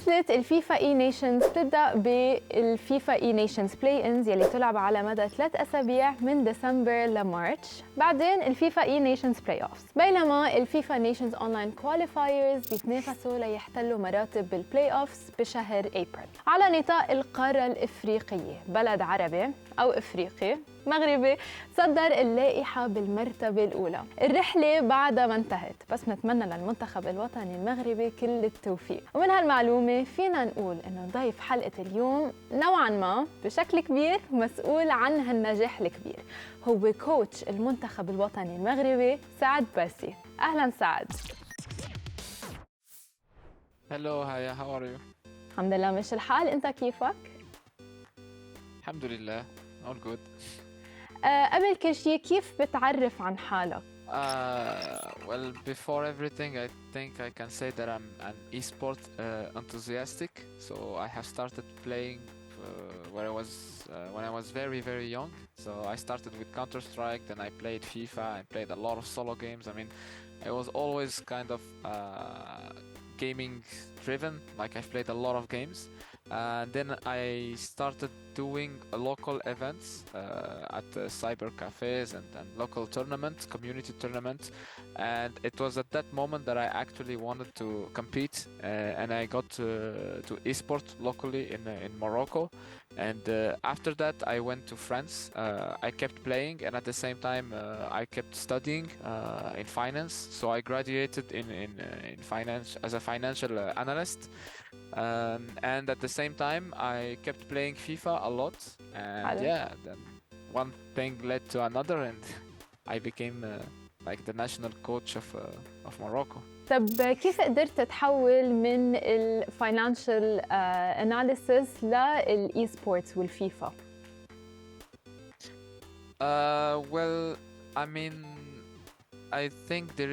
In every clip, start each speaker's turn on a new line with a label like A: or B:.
A: وصلت الفيفا اي نيشنز تبدأ بالفيفا اي نيشنز بلاي انز يلي تلعب على مدى 3 أسابيع من ديسمبر لمارش، بعدين الفيفا اي نيشنز بلاي اوفز، بينما الفيفا نيشنز اونلاين كواليفايرز بيتنافسوا ليحتلوا مراتب بالبلاي اوفز بشهر ابريل. على نطاق القارة الافريقية، بلد عربي او افريقي مغربي صدر اللائحة بالمرتبة الأولى. الرحلة بعدها ما انتهت، بس نتمنى للمنتخب الوطني المغربي كل التوفيق. ومن هالمعلومة فينا نقول إنه ضيف حلقة اليوم نوعاً ما بشكل كبير مسؤول عن هالنجاح الكبير، هو كوتش المنتخب الوطني المغربي سعد باسي. أهلاً سعد.
B: Hello, hi, how are you?
A: الحمد لله مش الحال، أنت كيفك؟
B: الحمد لله, all good.
A: قبل كل شيء كيف بتعرف عن حالك؟
B: Well, before everything, I think I can say that I'm an esport enthusiastic. So I have started playing when I was very, very young. So I started with Counter-Strike, then I played FIFA, I played a lot of solo games. I mean, I was always kind of gaming driven, like I've played a lot of games. And then I started doing local events at cyber cafes and local tournaments, community tournaments. And it was at that moment that I actually wanted to compete, and I got to esport locally in Morocco. And after that, I went to France. I kept playing, and at the same time, I kept studying in finance. So I graduated in finance as a financial analyst. And at the same time, I kept playing FIFA a lot. And yeah, then one thing led to another, and I became like the national coach of Morocco.
A: طب كيف قدرت تحول من الفاينانشال اناليسيس للاي سبورتس والفيفا؟
B: Well, I mean, I think there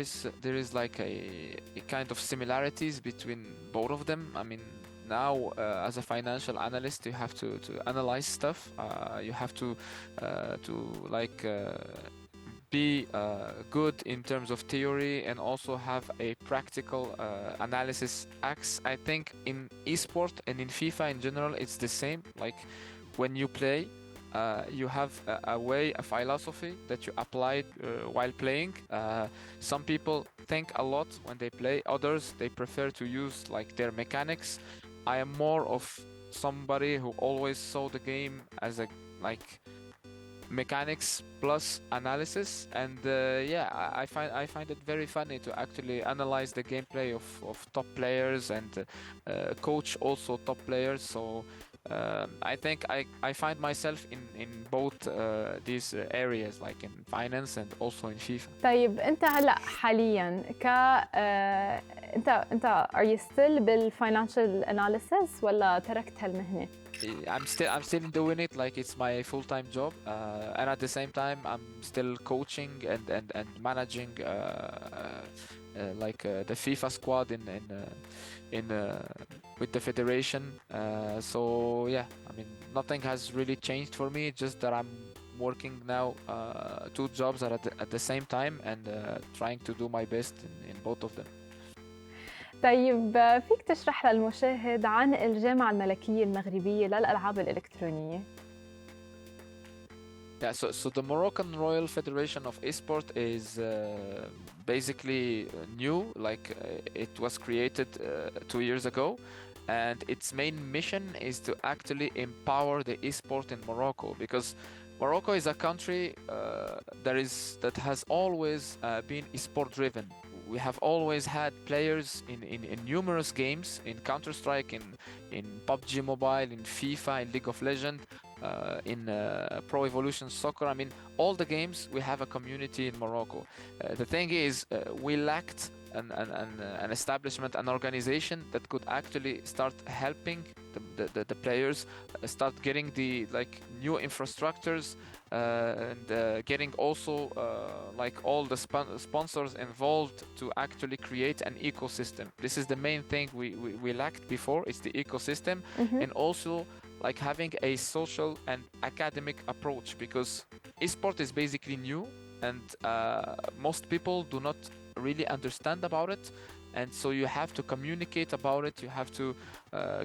B: is like a kind of similarities between both of them. I mean, now as a financial analyst, you have to analyze stuff. You have to like be good in terms of theory and also have a practical analysis axe. I think in esport and in FIFA in general, it's the same. Like when you play, you have a way, a philosophy that you applied while playing. Some people think a lot when they play. Others, they prefer to use like their mechanics. I am more of somebody who always saw the game as a like mechanics plus analysis, and yeah, I find it very funny to actually analyze the gameplay of top players and coach also top players. So I think I find myself in both these areas, like in finance and also in FIFA.
A: طيب انت هلا حاليا انت are you still بالفاينانشال اناليسيس ولا تركت هالمهنه؟
B: I'm still doing it like it's my full-time job, and at the same time I'm still coaching and managing like the FIFA squad in with the federation. So yeah, I mean nothing has really changed for me. Just that I'm working now 2 jobs at the same time and trying to do my best in both of them.
A: طيب فيك تشرح للمشاهد عن الجامعة الملكية المغربية للألعاب الإلكترونية؟
B: Yeah, so the Moroccan Royal Federation of Esport is basically new. Like it was created 2 years ago, and its main mission is to actually empower the esport in Morocco, because Morocco is a country that has always been esport driven. We have always had players in numerous games, in Counter-Strike, in PUBG Mobile, in FIFA, in League of Legends, in Pro Evolution Soccer. I mean, all the games, we have a community in Morocco. The thing is, we lacked an establishment, an organization that could actually start helping the players, start getting the like new infrastructures, and getting also like all the sponsors involved to actually create an ecosystem. This is the main thing we lacked before. It's the ecosystem, and also like having a social and academic approach, because esport is basically new, and most people do not really understand about it. and so you have to communicate about it, you have to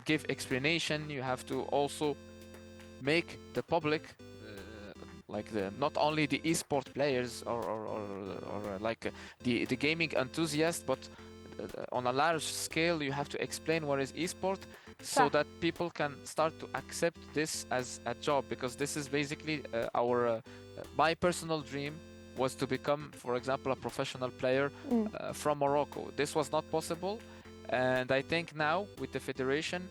B: give explanation, you have to also make the public like not only the esport players or like the gaming enthusiasts, but on a large scale you have to explain what is esport so that people can start to accept this as a job, because this is basically my personal dream was to become, for example, a professional player from Morocco. This was not possible, and I think now with the federation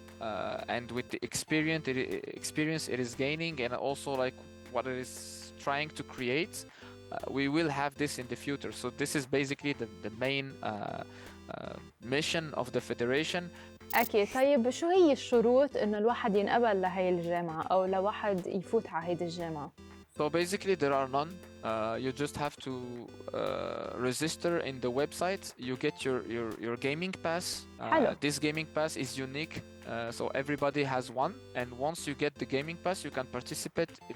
B: and with the experience it is gaining, and also like what it is trying to create, we will have this in the future. So this is basically the main mission of the federation.
A: أكيد. طيب شو هي الشروط إنه الواحد ينقبل لهي الجامعة أو لواحد يفوت على هيدي الجامعة؟
B: So basically there are none. You just have to register in the website. You get your gaming pass. This gaming pass is unique, so everybody has one. And once you get the gaming pass, you can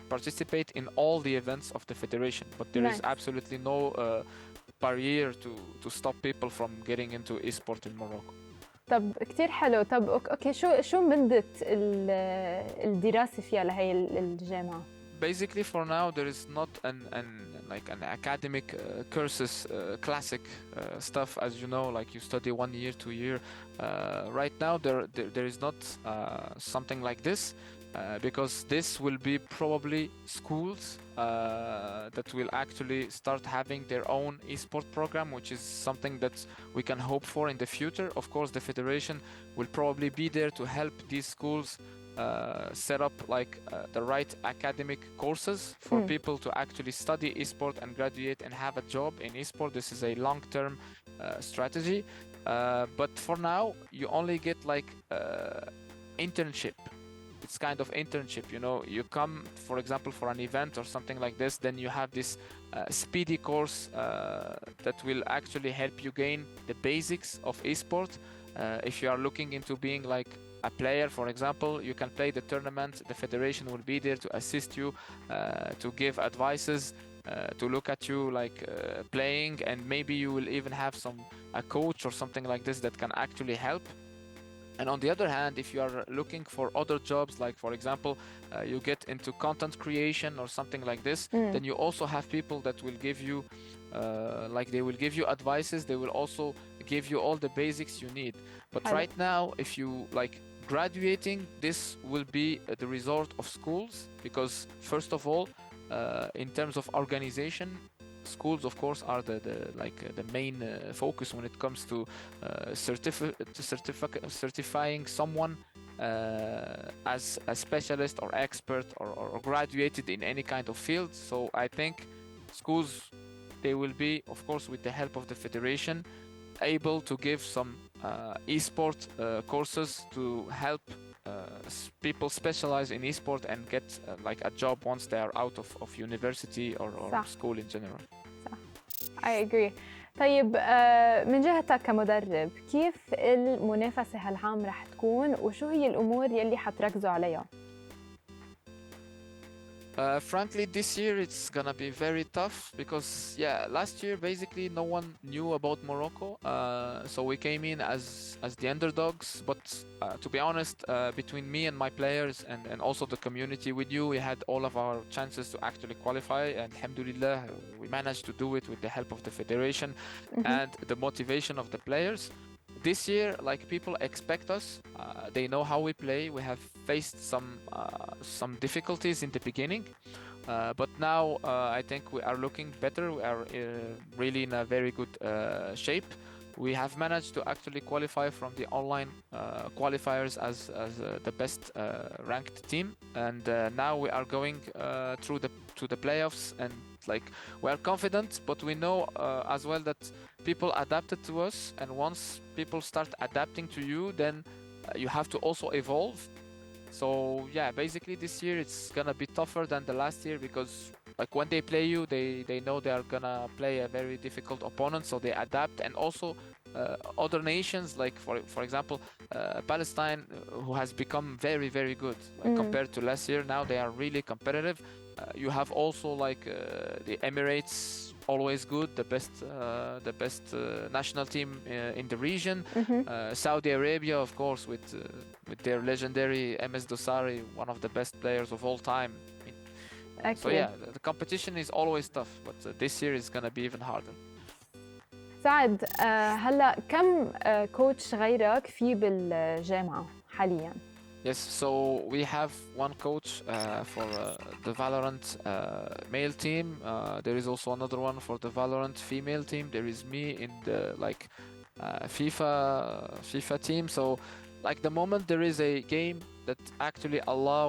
B: participate in all the events of the federation. But there is absolutely no barrier to stop people from getting into esport in Morocco.
A: طب كتير حلو. طب اوكي شو مدة الدراسة فيها لهي الجامعة؟
B: Basically for now there is not an academic courses classic stuff, as you know, like you study 1 year 2 year. Right now there is not something like this, because this will be probably schools that will actually start having their own esport program, which is something that we can hope for in the future. Of course the federation will probably be there to help these schools set up like the right academic courses for people to actually study esport and graduate and have a job in esport. This is a long-term strategy, but for now you only get like internship. It's kind of internship, you know. You come, for example, for an event or something like this, then you have this speedy course that will actually help you gain the basics of esport. If you are looking into being like a player, for example, you can play the tournament. The federation will be there to assist you, to give advices, to look at you like playing, and maybe you will even have a coach or something like this that can actually help. And on the other hand, if you are looking for other jobs, like for example, you get into content creation or something like this, then you also have people that will give you like they will give you advices. They will also give you all the basics you need. But right now, if you like graduating, this will be the result of schools, because first of all, in terms of organization, schools of course are the main focus when it comes to certifying someone as a specialist or expert or graduated in any kind of field. So I think schools, they will be, of course with the help of the federation, able to give some esport courses to help people specialize in esport and get like a job once they are out of university or school in general.
A: صح. I agree. طيب من جهتك كمدرب، كيف المنافسة هالعام رح تكون وشو هي الأمور يلي حتركزوا عليها؟
B: Frankly, this year it's gonna be very tough because last year basically no one knew about Morocco, so we came in as the underdogs. But to be honest, between me and my players and also the community, we knew we had all of our chances to actually qualify, and alhamdulillah we managed to do it with the help of the federation and the motivation of the players. This year, like, people expect us. They know how we play. We have faced some difficulties in the beginning, but now I think we are looking better. We are really in a very good shape. We have managed to actually qualify from the online qualifiers as the best ranked team, and now we are going through the playoffs, and like, we are confident, but we know as well that people adapted to us, and once people start adapting to you, then you have to also evolve. So yeah, basically this year it's gonna be tougher than the last year, because like when they play you, they know they are gonna play a very difficult opponent, so they adapt. And also other nations, like for example Palestine, who has become very, very good compared to last year. Now they are really competitive. You have also like the Emirates, always good, the best national team in the region. Saudi Arabia, of course, with their legendary MS Dosari, one of the best players of all time. So yeah, the competition is always tough, but this year is gonna be even harder.
A: سعد، هلا كم كوتش غيرك في بالجامعة حاليا؟
B: Yes, so we have one coach for the Valorant male team. There is also another one for the Valorant female team. There is me in the FIFA team. So like the moment there is a game that actually allow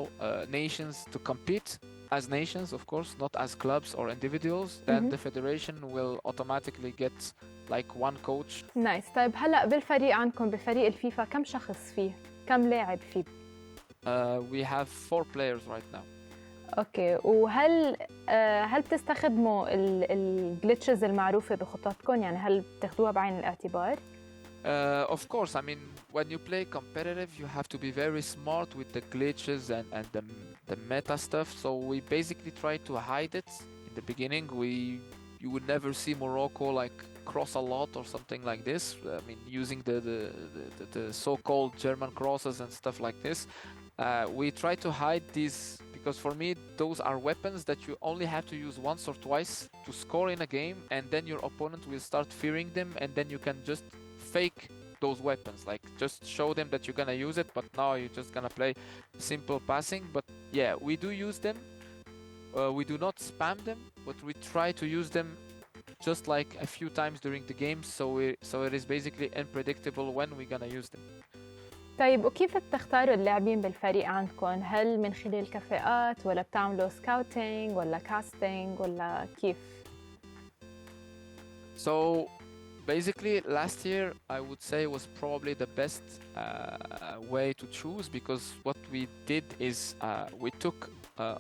B: nations to compete as nations, of course, not as clubs or individuals, then the federation will automatically get like one coach.
A: نايس. طيب هلا بالفريق عندكم بفريق الفيفا كم شخص فيه؟ كم لاعب فيه؟
B: We have 4 players right now.
A: اوكي، وهل بتستخدموا الجلitches المعروفة بخططكم؟ يعني هل بتاخدوها بعين الاعتبار؟
B: Of course, I mean, when you play competitive, you have to be very smart with the glitches and the meta stuff. So we basically try to hide it in the beginning. You would never see Morocco like cross a lot or something like this. I mean, using the so-called German crosses and stuff like this. We try to hide these because for me those are weapons that you only have to use once or twice to score in a game, and then your opponent will start fearing them, and then you can just fake those weapons, like just show them that you're gonna use it, but now you're just gonna play simple passing. But yeah, we do use them. We do not spam them, but we try to use them just like a few times during the game, so it is basically unpredictable when we're gonna use them.
A: طيب وكيف بتختاروا اللاعبين بالفريق عندكم؟ هل من خلال كفاءات ولا بتعملوا سكاوتينج ولا كاستينج ولا كيف؟
B: So basically last year I would say was probably the best way to choose, because what we did is we took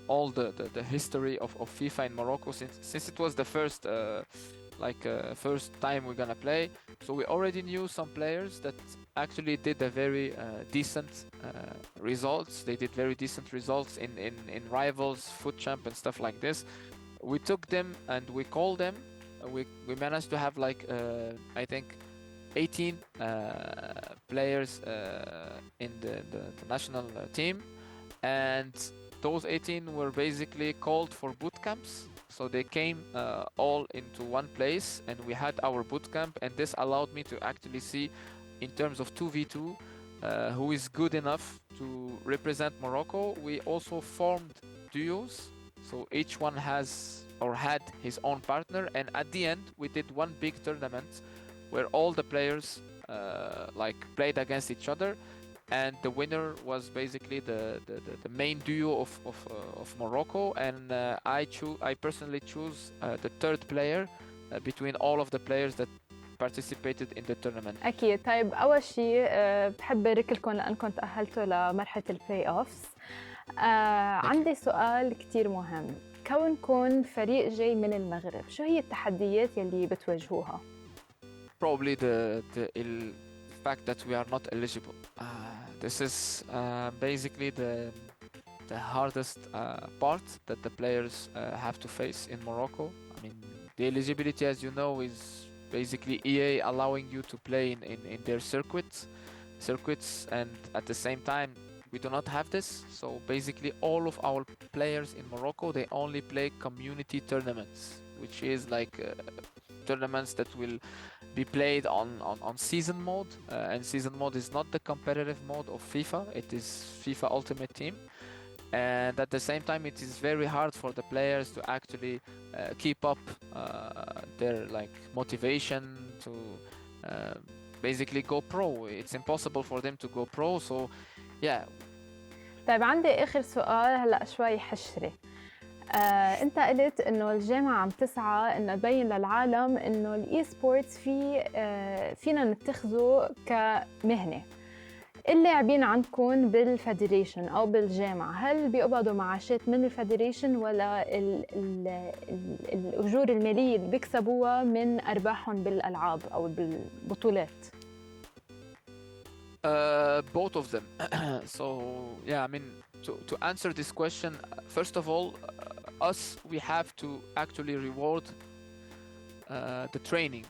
B: all the history of FIFA in Morocco since it was the first first time we're gonna play. So we already knew some players that actually did a very decent results. They did very decent results in rivals, foot champ and stuff like this. We took them and we called them. We managed to have like I think 18 players in the national team, and those 18 were basically called for boot camps. So they came all into one place, and we had our boot camp, and this allowed me to actually see, in terms of 2v2, who is good enough to represent Morocco. We also formed duos, so each one has or had his own partner, and at the end we did one big tournament where all the players played against each other, and the winner was basically the main duo of Morocco, and I personally choose the third player between all of the players that participated in the tournament.
A: أكيد. طيب أول شيء بحب أبارك لكم لأنكم تأهلتوا لمرحلة البلاي أوفس. عندي سؤال كتير مهم. كونكم فريق جاي من المغرب، شو هي التحديات يلي بتواجهوها؟
B: Probably the fact that we are not eligible. This is basically the hardest part that the players have to face in Morocco. I mean, the eligibility, as you know, is basically EA allowing you to play in their circuits, and at the same time we do not have this. So basically all of our players in Morocco, they only play community tournaments, which is like tournaments that will be played on season mode, and season mode is not the competitive mode of FIFA, it is FIFA Ultimate Team. And at the same time it is very hard for the players to actually keep up their motivation to basically go pro. It's impossible for them to go pro, so yeah.
A: طيب عندي آخر سؤال هلأ شوي حشري. أنت قلت إنه الجامعة عم تسعى إنه تبين للعالم إنه الإي سبورتس فينا نتخذه كمهنة. اللاعبين عندكم بالفيدريشن أو بالجامعة هل بيقبضوا معاشات من الفيدريشن ولا الأجور المالية اللي بيكسبوها من أرباحهم بالألعاب أو بالبطولات؟
B: Both of them. So yeah, I mean, to answer this question, first of all, we have to actually reward the training,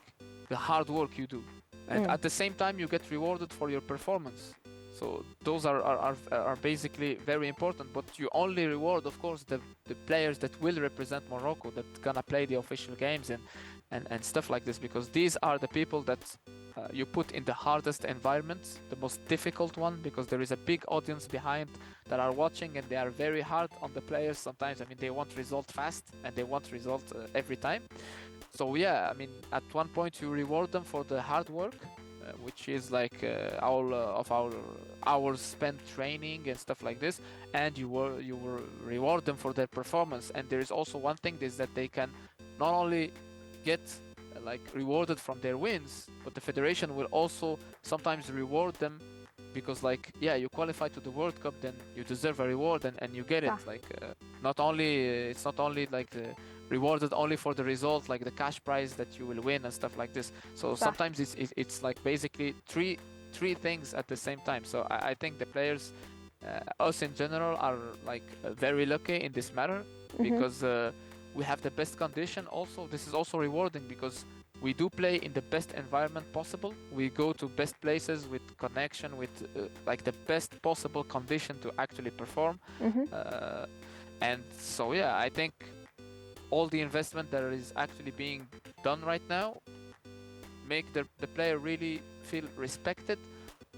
B: the hard work you do, and at the same time you get rewarded for your performance. So those are basically very important, but you only reward, of course, the players that will represent Morocco, that gonna play the official games and stuff like this, because these are the people that you put in the hardest environments, the most difficult one, because there is a big audience behind that are watching, and they are very hard on the players sometimes. I mean, they want result fast and they want result every time. So yeah, I mean, at one point you reward them for the hard work, which is like all of our hours spent training and stuff like this, and you will reward them for their performance. And there is also one thing, is that they can not only get like rewarded from their wins, but the federation will also sometimes reward them, because like, yeah, you qualify to the World Cup, then you deserve a reward, and you get it. Like not only it's not only like rewarded only for the result, like the cash prize that you will win and stuff like this. So sometimes it's like basically three things at the same time. So I think the players, us in general, are like very lucky in this matter, because we have the best condition. Also, this is also rewarding because we do play in the best environment possible. We go to best places with connection, with like the best possible condition to actually perform. And so yeah, I think all the investment that is actually being done right now make the player really feel respected,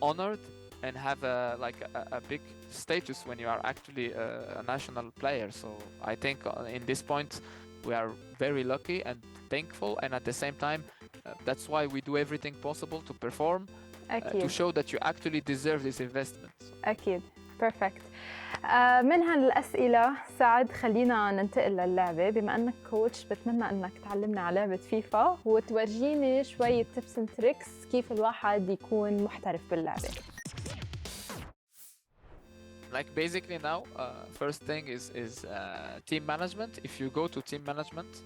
B: honored, and have a big status when you are actually a national player. So I think in this point we are very lucky and thankful, and at the same time that's why we do everything possible to perform, to show that you actually deserve this investment.
A: أكيد. Perfect. من هالأسئلة سعد خلينا ننتقل للعبة. بما أنك كوتش بتمنى أنك تعلمنا على لعبة فيفا وتورجيني شوية tips and tricks كيف الواحد يكون محترف باللعبة.
B: Like basically now, first thing is team management. If you go to team management,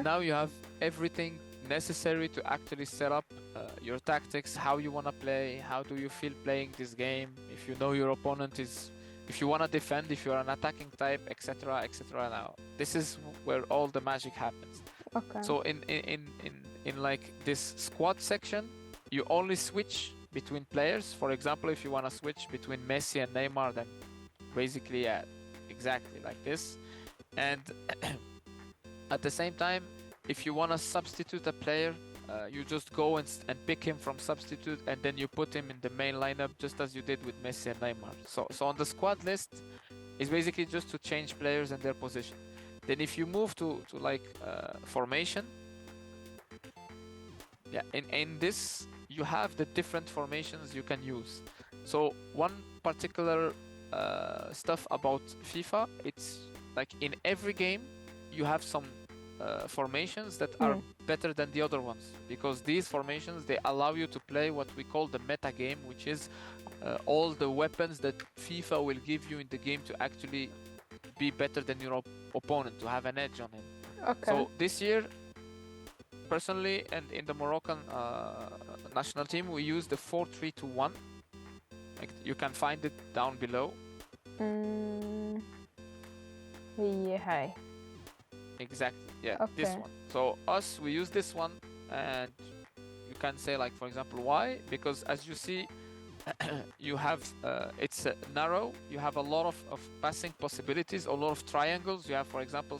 B: now you have everything necessary to actually set up your tactics, how you want to play, how do you feel playing this game, if you know your opponent is, if you want to defend, if you're an attacking type, etc., etc. Now this is where all the magic happens. So in like this squad section, you only switch between players. For example, if you want to switch between Messi and Neymar, then basically exactly like this. And at the same time, if you want to substitute a player, you just go and pick him from substitute, and then you put him in the main lineup, just as you did with Messi and Neymar. So on the squad list, it's basically just to change players and their position. Then if you move to like formation, yeah, in this you have the different formations you can use. So one particular stuff about FIFA, it's like in every game you have some formations that are better than the other ones, because these formations, they allow you to play what we call the meta game, which is all the weapons that FIFA will give you in the game to actually be better than your opponent, to have an edge on him. So this year, personally, and in the Moroccan national team, we use the 4-3-2-1. Like, you can find it down below.
A: Yeah.
B: Exactly, yeah, this one. So us, we use this one, and you can say, like, for example, why? Because as you see, you have, it's narrow, you have a lot of passing possibilities, a lot of triangles. You have, for example,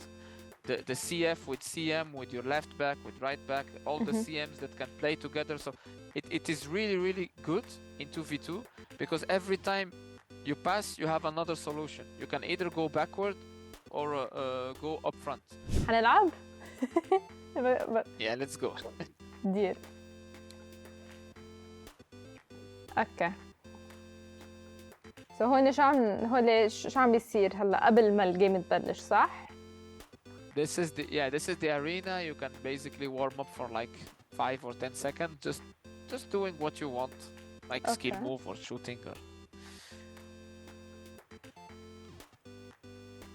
B: the CF with CM, with your left back, with right back, all the CMs that can play together. So it is really, really good in 2v2, because every time you pass, you have another solution. You can either go backward or go up front.
A: هنلعب؟
B: Yeah, let's go.
A: دير. اوكي. سو هون شو عم بيصير هلا قبل ما الجيم تبلش، صح؟
B: This is the arena. You can basically warm up for like 5 or 10 seconds, just doing what you want, like skill move or shooting or.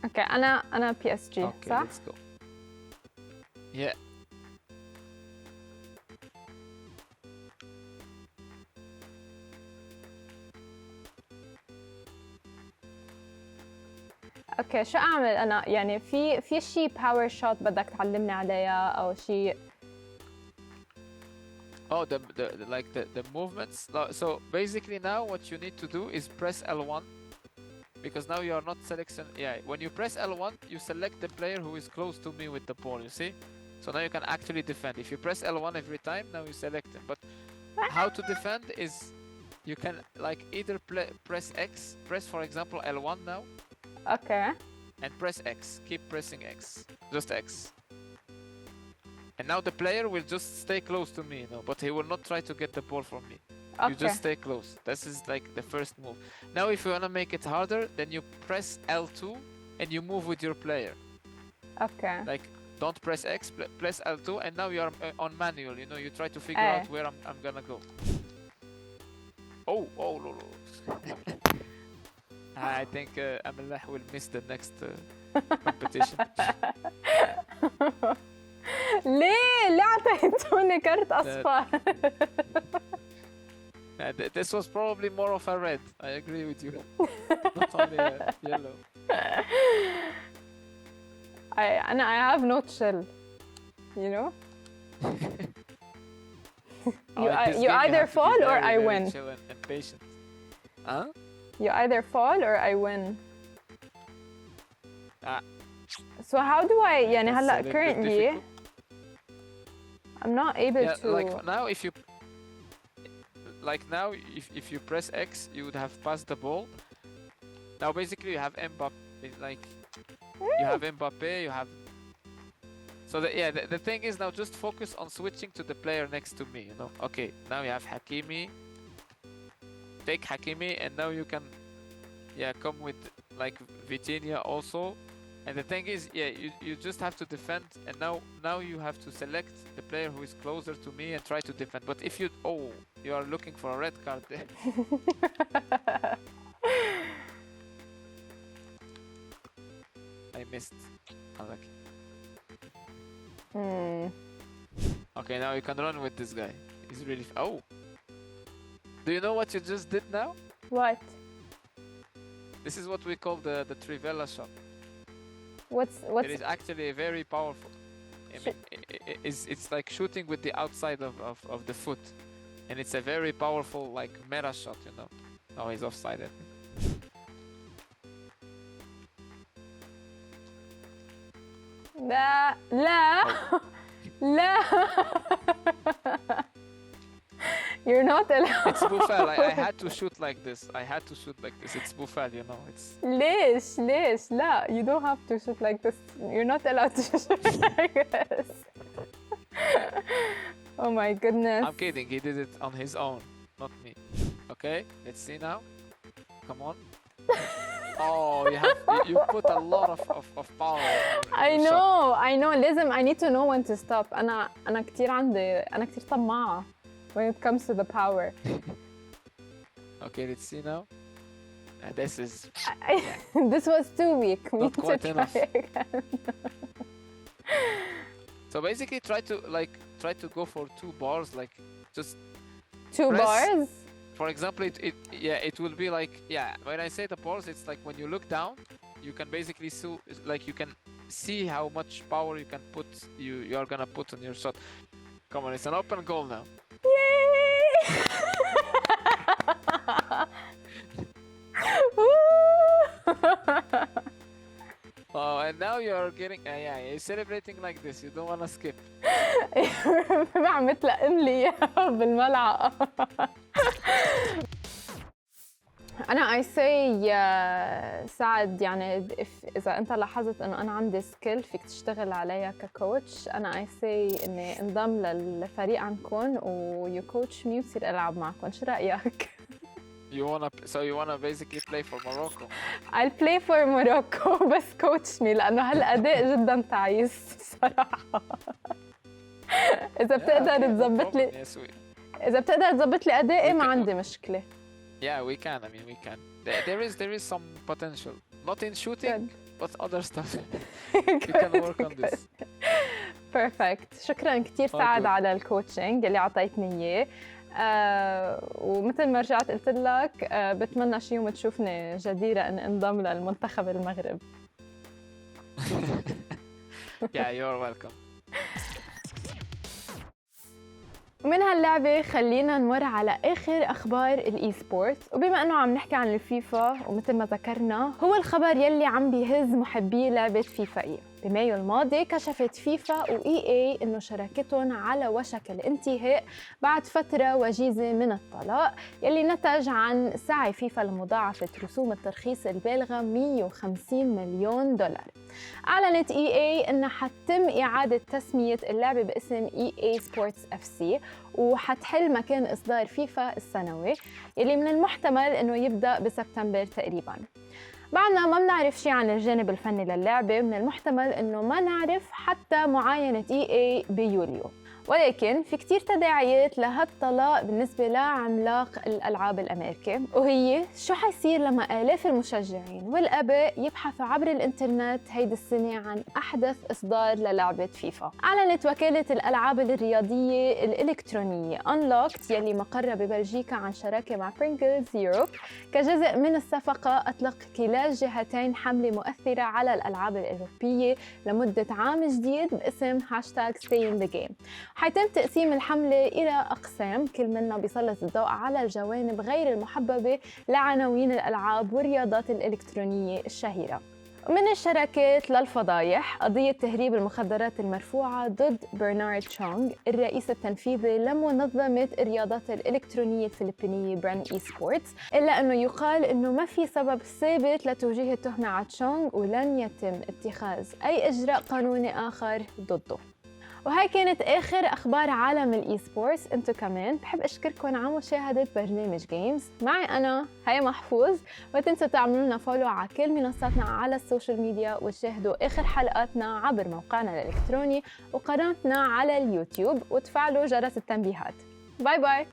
A: اوكي انا بي اس جي، صح؟
B: Let's go. Yeah.
A: اوكي شو اعمل انا يعني في شيء باور شوت بدك تعلمني عليها او شيء؟
B: Oh, the movements. So basically now what you need to do is press L1 because now you are not selection. Yeah, when you press L1, you select the player who is close to me with the ball. You see? So now you can actually defend. If you press L1 every time, now you select him. But how to defend is you can like either press X. Press for example L1 now.
A: Okay.
B: And press X. Keep pressing X. Just X. And now the player will just stay close to me, but he will not try to get the ball from me. Okay. You just stay close. This is like the first move. Now if you want to make it harder, then you press L2 and you move with your player.
A: Okay.
B: Like don't press X, press L2 and now you are on manual, you try to figure out where I'm gonna go. Oh, no. I think Amelah will miss the next competition.
A: ليه اعطيتوني كرت اصفر؟
B: This was probably more of a red. I agree with you. Not only a yellow.
A: I have no chill, you know. You either fall or I win.
B: Chill and patient. Huh?
A: You either fall or I win. So how do I يعني هلا currently I'm not able to.
B: Like now if you press X you would have passed the ball. Now basically you have Mbappe, like you have Mbappe, you have. So the thing is now just focus on switching to the player next to me, Okay, now you have Hakimi. Take Hakimi and now you can come with like Vitinha also. And the thing is, you just have to defend, and now you have to select the player who is closer to me and try to defend. But if you are looking for a red card there. I missed. Unlucky. Okay, now you can run with this guy. He's really. Do you know what you just did now?
A: What?
B: This is what we call the Trivella shot.
A: What's
B: It is actually very powerful. It's like shooting with the outside of the foot, and it's a very powerful like meta shot, Oh, he's offside.
A: لا You're not allowed.
B: It's Bufal. I had to shoot like this. It's Bufal, It's.
A: ليش لا you don't have to shoot like this. You're not allowed to shoot like this. Oh my goodness.
B: I'm kidding. He did it on his own, not me. Okay, let's see now. Come on. Oh, you put a lot of power.
A: I know. لازم I need to know when to stop. أنا كتير طماعة when it comes to the power.
B: Okay, let's see now. This is.
A: This was too weak.
B: Not quite enough.
A: Again.
B: So basically, try to go for 2 bars, like just.
A: 2 bars.
B: For example, it will be like when I say the bars, it's like when you look down, you can basically you can see how much power you are gonna put on your shot. Come on, it's an open goal now.
A: Yay!
B: Oh, and now you are getting you're celebrating like this. You don't want to skip.
A: عم تلقم لي اياها بالملعقة. أنا I say سعد يعني إذا أنت لاحظت إنه أنا عندي سكيل فيك تشتغل عليها ككوتش. أنا I say إني انضم للفريق عندكم و you coach me وتصير ألعب معكم. شو رأيك؟
B: So you wanna basically play for Morocco?
A: I'll play for Morocco بس coach me لأنه هالأداء جدا تعيس صراحة. إذا بتقدر تزبط لي أدائي ما عندي مشكلة.
B: Yeah, we can. I mean, we can. There is some potential. Not in shooting, but other stuff. We can work on this.
A: Perfect. شكراً كتير سعد على الكوتشنج اللي عطيتني إياه. ومثل ما رجعت قلت لك بتمنى شي يوم تشوفني جديرة أن انضم للمنتخب المغرب.
B: Yeah, you're welcome.
A: ومن هاللعبة خلينا نمر على آخر أخبار الإي سبورت. وبما أنه عم نحكي عن الفيفا ومثل ما ذكرنا هو الخبر يلي عم بيهز محبي لعبة فيفاe. بمايو الماضي كشفت فيفا وإي اي إنه شراكتهم على وشك الانتهاء بعد فترة وجيزة من الطلاق يلي نتج عن سعي فيفا لمضاعفة رسوم الترخيص البالغة 150 مليون دولار. أعلنت إي اي إنها حتتم إعادة تسمية اللعبة باسم إي اي سبورتس اف سي وحتحل مكان إصدار فيفا السنوي يلي من المحتمل إنه يبدأ بسبتمبر تقريباً. بعدنا ما بنعرف شيء عن الجانب الفني للعبة، من المحتمل إنه ما نعرف حتى معاينة إي اي بيوليو، ولكن في كتير تداعيات لهالطلاق بالنسبة لعملاق الألعاب الأمريكي، وهي شو حيصير لما آلاف المشجعين والآباء يبحثوا عبر الإنترنت هيدي السنة عن أحدث إصدار للعبة فيفا. أعلنت وكالة الألعاب الرياضية الإلكترونية Unlocked يلي مقرها ببلجيكا عن شراكة مع Pringles Europe كجزء من الصفقة أطلق كلا الجهتين حملة مؤثرة على الألعاب الأوروبية لمدة عام جديد باسم #StayInTheGame. حيتم تقسيم الحملة إلى أقسام كل منها بيسلط الضوء على الجوانب غير المحببة لعناوين الألعاب والرياضات الإلكترونية الشهيرة. من الشراكات للفضايح قضية تهريب المخدرات المرفوعة ضد برنارد تشونغ الرئيس التنفيذي لمنظمة الرياضات الإلكترونية الفلبينية بران إي سبورتس، إلا أنه يقال أنه ما في سبب ثابت لتوجيه التهمة على تشونغ ولن يتم اتخاذ أي إجراء قانوني آخر ضده. وهي كانت آخر أخبار عالم الإي سبورتس. أنتو كمان بحب أشكركم على مشاهدة برنامج جيمز معي أنا هي محفوظ، وتنسوا تعملوا لنا فولو على كل منصاتنا على السوشيال ميديا وتشاهدوا آخر حلقاتنا عبر موقعنا الإلكتروني وقناتنا على اليوتيوب وتفعلوا جرس التنبيهات. باي باي.